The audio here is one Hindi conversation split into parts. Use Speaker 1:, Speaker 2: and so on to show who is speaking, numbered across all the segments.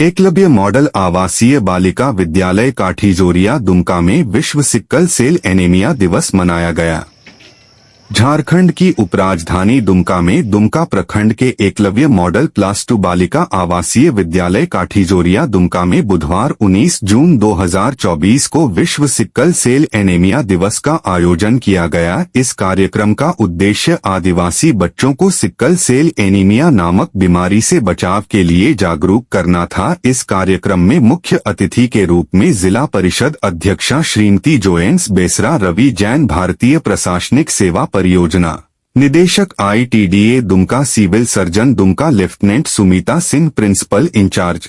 Speaker 1: एकलव्य मॉडल आवासीय बालिका विद्यालय काठीजोरिया दुमका में विश्व सिक्कल सेल एनीमिया दिवस मनाया गया। झारखंड की उपराजधानी दुमका में दुमका प्रखंड के एकलव्य मॉडल +2 बालिका आवासीय विद्यालय काठीजोरिया दुमका में बुधवार 19 जून 2024 को विश्व सिक्कल सेल एनीमिया दिवस का आयोजन किया गया। इस कार्यक्रम का उद्देश्य आदिवासी बच्चों को सिक्कल सेल एनीमिया नामक बीमारी से बचाव के लिए जागरूक करना था। इस कार्यक्रम में मुख्य अतिथि के रूप में जिला परिषद अध्यक्षा श्रीमती जोएंस बेसरा, रवि जैन भारतीय प्रशासनिक सेवा परियोजना निदेशक ITDA Dumka, civil surgeon Dumka lieutenant Sumita Singh, principal incharge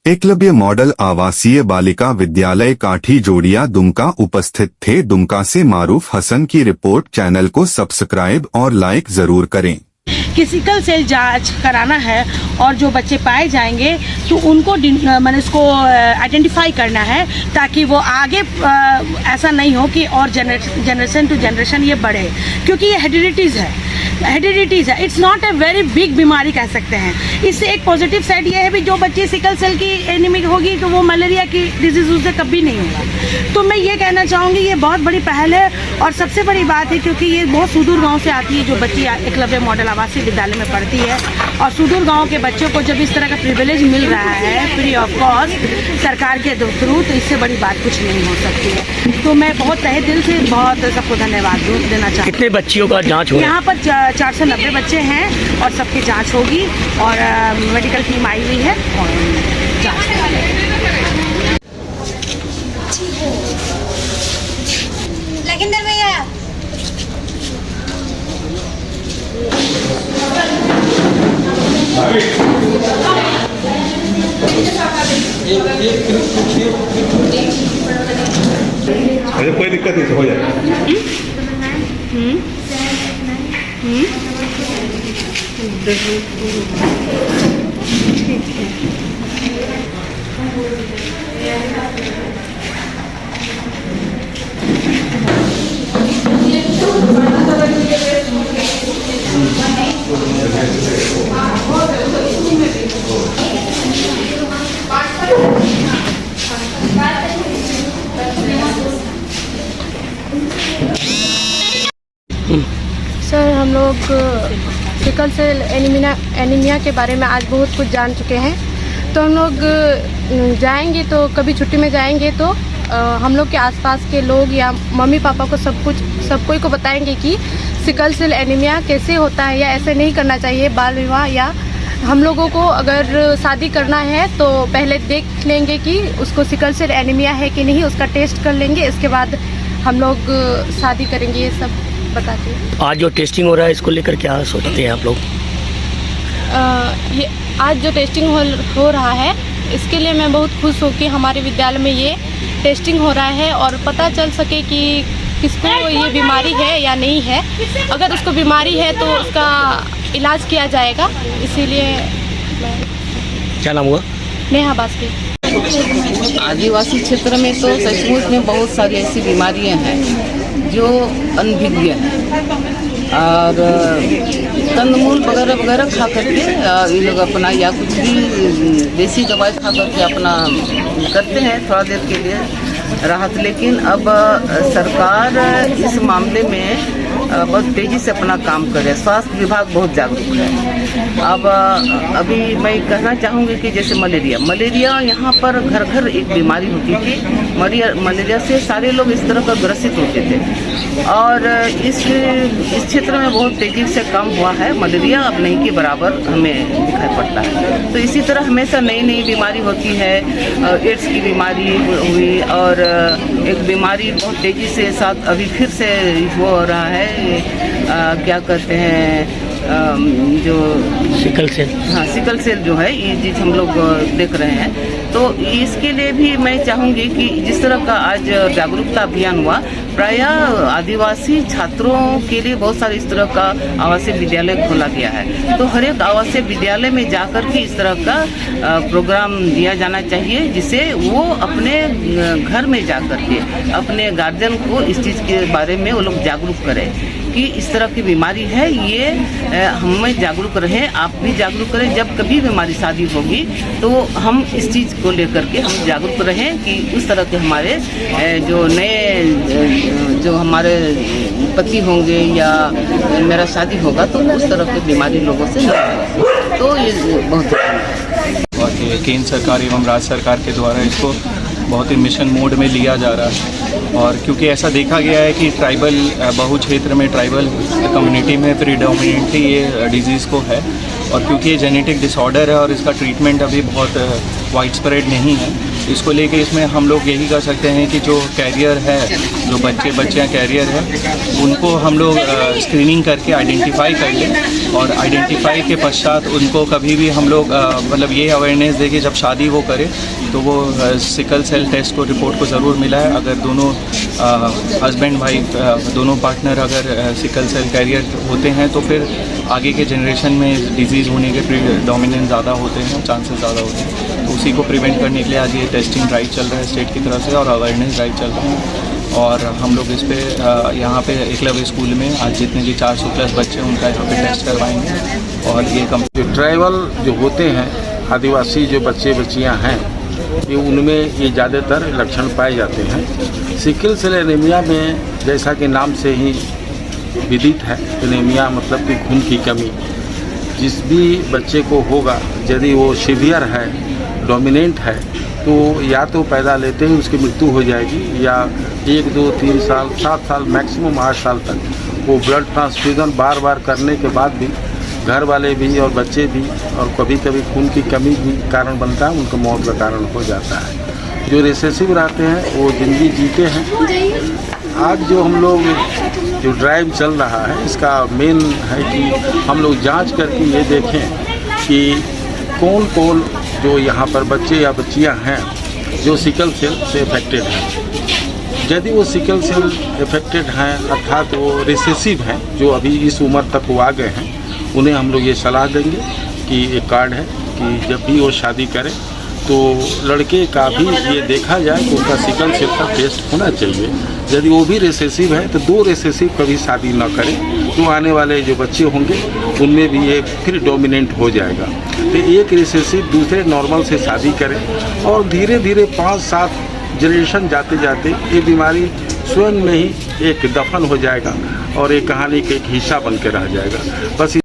Speaker 1: Eklavya model आवासीय बालिका विद्यालय काठीजोरिया दुमका उपस्थित थे। दुमका से मारूफ हसन की रिपोर्ट। चैनल को सब्सक्राइब और लाइक जरूर करें।
Speaker 2: कि सिकल सेल जांच कराना है और जो बच्चे पाए जाएंगे तो उनको मैंने इसको आइडेंटिफाई करना है ताकि वो आगे ऐसा नहीं हो कि और जनरेशन टू जनरेशन ये बढ़े, क्योंकि ये हेरिडिटीज़ है। It's not a very big बीमारी कह सकते हैं। इससे एक पॉजिटिव साइड ये है भी जो बच्चे सिकल सेल की एनीमिक होगी तो वो मलेरिया की डिजीज उससे कभी नहीं होगा। तो मैं ये कहना चाहूँगी ये बहुत बड़ी पहल है और सबसे बड़ी बात है क्योंकि ये बहुत सुदूर गाँव से आती है जो बच्ची एकलव्य मॉडल आवासीय विद्यालय में पढ़ती है और सुदूर गांव के बच्चों को जब इस तरह का प्रिविलेज मिल रहा है फ्री ऑफ कॉस्ट सरकार के थ्रू, तो इससे बड़ी बात कुछ नहीं हो सकती है। तो मैं बहुत तहे दिल से बहुत सबको धन्यवाद देना चाहती हूँ।
Speaker 3: कितने बच्चियों का जांच होगा? यहाँ
Speaker 2: पर 490 बच्चे हैं और सबकी जाँच होगी और मेडिकल टीम आई हुई है और जाँच
Speaker 4: कोई दिक्कत नहीं हो जाएगा।
Speaker 5: सर, हम लोग सिकल सेल एनीमिया के बारे में आज बहुत कुछ जान चुके हैं। तो हम लोग जाएंगे तो कभी छुट्टी में जाएंगे तो हम लोग के आसपास के लोग या मम्मी पापा को सब कोई को बताएंगे कि सिकल सेल एनीमिया कैसे होता है या ऐसे नहीं करना चाहिए बाल विवाह, या हम लोगों को अगर शादी करना है तो पहले देख लेंगे कि उसको सिकल सेल एनीमिया है कि नहीं, उसका टेस्ट कर लेंगे, इसके बाद हम लोग शादी करेंगे। ये सब बताते हैं।
Speaker 3: आज जो टेस्टिंग हो रहा है इसको लेकर क्या सोचते हैं आप लोग?
Speaker 5: ये आज जो टेस्टिंग हो रहा है इसके लिए मैं बहुत खुश हूँ कि हमारे विद्यालय में ये टेस्टिंग हो रहा है और पता चल सके कि किसको ये बीमारी है या नहीं है। अगर उसको बीमारी है तो उसका इलाज किया जाएगा। इसीलिए
Speaker 3: क्या नाम हुआ?
Speaker 5: नेहा बास्के।
Speaker 6: आदिवासी क्षेत्र में तो सचमुच में बहुत सारी ऐसी बीमारियां हैं जो अनभिज्ञ हैं और कंदमूल वगैरह वगैरह खा करके ये लोग अपना या कुछ भी देसी दवाई खा करके अपना करते हैं थोड़ा देर के लिए राहत। लेकिन अब सरकार इस मामले में बहुत तेज़ी से अपना काम कर रहे हैं। स्वास्थ्य विभाग बहुत जागरूक है। अब अभी मैं कहना चाहूँगी कि जैसे मलेरिया यहाँ पर घर घर एक बीमारी होती थी। मलेरिया से सारे लोग इस तरह का ग्रसित होते थे और इस क्षेत्र में बहुत तेज़ी से कम हुआ है। मलेरिया अब नहीं के बराबर हमें दिखाई पड़ता है। तो इसी तरह हमेशा नई बीमारी होती है। एड्स की बीमारी हुई और एक बीमारी बहुत तेज़ी से साथ अभी फिर से हो रहा है। क्या कहते हैं जो
Speaker 3: सिकल सेल,
Speaker 6: हाँ सिकल सेल जो है ये चीज़ हम लोग देख रहे हैं। तो इसके लिए भी मैं चाहूँगी कि जिस तरह का आज जागरूकता अभियान हुआ, प्रायः आदिवासी छात्रों के लिए बहुत सारे इस तरह का आवासीय विद्यालय खोला गया है। तो हर एक आवासीय विद्यालय में जाकर के इस तरह का प्रोग्राम दिया जाना चाहिए जिससे वो अपने घर में जाकर के अपने गार्जियन को इस चीज़ के बारे में वो लोग जागरूक करें। कि इस तरह की बीमारी है, ये हमें जागरूक रहें, आप भी जागरूक करें। जब कभी भी हमारी शादी होगी तो हम इस चीज़ को लेकर के हम जागरूक रहें कि उस तरह के हमारे जो नए जो हमारे पति होंगे या मेरा शादी होगा तो उस तरह की बीमारी लोगों से न हो। तो ये बहुत
Speaker 7: और ये केंद्र सरकार एवं राज्य सरकार के द्वारा इसको बहुत ही मिशन मोड में लिया जा रहा है। और क्योंकि ऐसा देखा गया है कि ट्राइबल बहु क्षेत्र में ट्राइबल कम्युनिटी में प्रीडोमिनेंटली ये डिजीज़ को है, और क्योंकि ये जेनेटिक डिसऑर्डर है और इसका ट्रीटमेंट अभी बहुत वाइड स्प्रेड नहीं है, इसको लेके इसमें हम लोग यही कर सकते हैं कि जो कैरियर है, जो बच्चियाँ कैरियर है, उनको हम लोग स्क्रीनिंग करके आइडेंटिफाई कर लें, और आइडेंटिफाई के पश्चात उनको कभी भी हम लोग मतलब ये अवेयरनेस दें कि जब शादी वो करे तो वो सिकल सेल टेस्ट को रिपोर्ट को ज़रूर मिला है। अगर दोनों हस्बैंड वाइफ दोनों पार्टनर अगर सिकल सेल कैरियर होते हैं तो फिर आगे के जनरेशन में डिजीज़ होने के प्रीडोमिनेंट ज़्यादा होते हैं, चांसेस ज़्यादा होते हैं। तो उसी को प्रिवेंट करने के लिए आज ये टेस्टिंग ड्राइव चल रहा है स्टेट की तरफ से, और अवेयरनेस ड्राइव चल रहा है। और हम लोग इस पे यहाँ पे एकलव्य स्कूल में आज जितने भी 400+ बच्चे हैं उनका यहाँ पे टेस्ट करवाएंगे। और ये
Speaker 8: जो ट्राइबल जो होते हैं, आदिवासी जो बच्चे बच्चियाँ हैं, ये उनमें ये ज़्यादातर लक्षण पाए जाते हैं। सिकल सेल एनीमिया में जैसा कि नाम से ही विदित है, एनीमिया मतलब कि खून की कमी। जिस भी बच्चे को होगा, यदि वो सीवियर है, डोमिनेंट है, तो या तो पैदा लेते ही उसकी मृत्यु हो जाएगी, या 1, 2, 3 साल, 7 साल, मैक्सिमम 8 साल तक वो ब्लड ट्रांसफ्यूज़न बार बार करने के बाद भी घर वाले भी और बच्चे भी, और कभी कभी खून की कमी भी कारण बनता है, उनको मौत का कारण हो जाता है। जो रिसेसिव रहते हैं वो ज़िंदगी जीते हैं। आज जो हम लोग जो ड्राइव चल रहा है, इसका मेन है कि हम लोग जांच करके ये देखें कि कौन कौन जो यहाँ पर बच्चे या बच्चियाँ हैं जो सिकल सेल से इफेक्टेड हैं। यदि वो सिकल सेल इफेक्टेड हैं, अर्थात वो रिसेसिव हैं, जो अभी इस उम्र तक वो आ गए हैं, उन्हें हम लोग ये सलाह देंगे कि एक कार्ड है कि जब भी वो शादी करें तो लड़के का भी ये देखा जाए कि उनका सिकल सेल का टेस्ट होना चाहिए। यदि वो भी रिसेसिव है तो 2 रिसेसिव कभी शादी न करें, तो आने वाले जो बच्चे होंगे उनमें भी ये फिर डोमिनेंट हो जाएगा। तो एक रिसेसिव दूसरे नॉर्मल से शादी करें, और धीरे धीरे 5-7 जनरेशन जाते जाते ये बीमारी स्वयं में ही एक दफन हो जाएगा और एक कहानी का एक हिस्सा बन के रह जाएगा। बस